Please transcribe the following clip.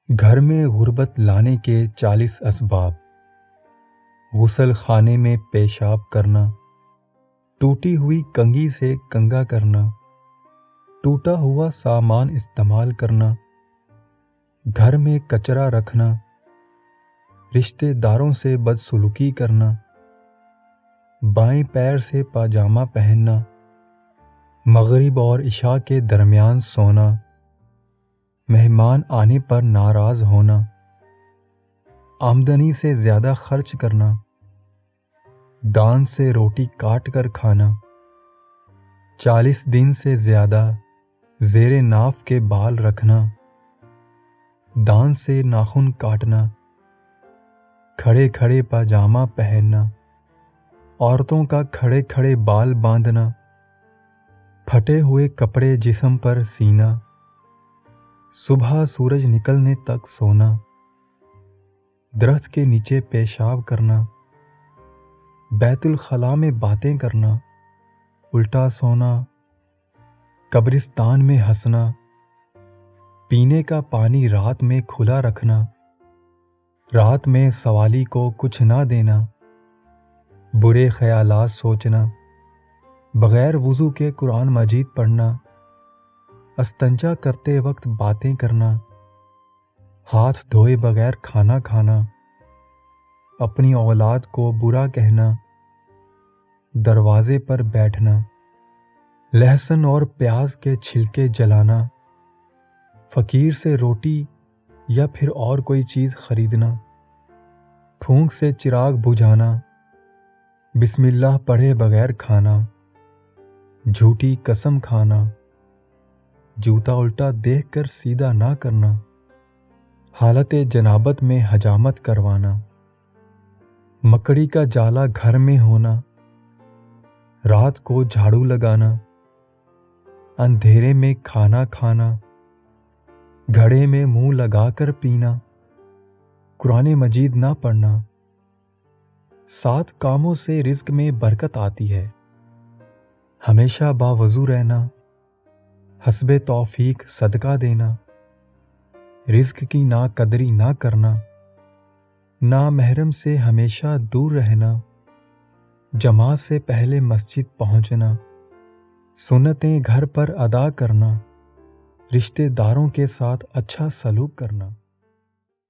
گھر میں غربت لانے کے 40 اسباب۔ غسل خانے میں پیشاب کرنا، ٹوٹی ہوئی کنگھی سے کنگھا کرنا، ٹوٹا ہوا سامان استعمال کرنا، گھر میں کچرا رکھنا، رشتہ داروں سے بدسلوکی کرنا، بائیں پیر سے پاجامہ پہننا، مغرب اور عشاء کے درمیان سونا، مہمان آنے پر ناراض ہونا، آمدنی سے زیادہ خرچ کرنا، دان سے روٹی کاٹ کر کھانا، 40 دن سے زیادہ زیر ناف کے بال رکھنا، دان سے ناخن کاٹنا، کھڑے کھڑے پاجامہ پہننا، عورتوں کا کھڑے کھڑے بال باندھنا، پھٹے ہوئے کپڑے جسم پر سینا، صبح سورج نکلنے تک سونا، درخت کے نیچے پیشاب کرنا، بیت الخلاء میں باتیں کرنا، الٹا سونا، قبرستان میں ہنسنا، پینے کا پانی رات میں کھلا رکھنا، رات میں سوالی کو کچھ نہ دینا، برے خیالات سوچنا، بغیر وضو کے قرآن مجید پڑھنا، استنجا کرتے وقت باتیں کرنا، ہاتھ دھوئے بغیر کھانا کھانا، اپنی اولاد کو برا کہنا، دروازے پر بیٹھنا، لہسن اور پیاز کے چھلکے جلانا، فقیر سے روٹی یا پھر اور کوئی چیز خریدنا، پھونک سے چراغ بجھانا، بسم اللہ پڑھے بغیر کھانا، جھوٹی قسم کھانا، جوتا الٹا دیکھ کر سیدھا نہ کرنا، حالت جنابت میں حجامت کروانا، مکڑی کا جالا گھر میں ہونا، رات کو جھاڑو لگانا، اندھیرے میں کھانا کھانا، گھڑے میں منہ لگا کر پینا، قرآن مجید نہ پڑھنا۔ 7 کاموں سے رزق میں برکت آتی ہے: ہمیشہ باوضو رہنا، حسب توفیق صدقہ دینا، رزق کی ناقدری نہ کرنا، نامحرم سے ہمیشہ دور رہنا، جماعت سے پہلے مسجد پہنچنا، سنتیں گھر پر ادا کرنا، رشتہ داروں کے ساتھ اچھا سلوک کرنا۔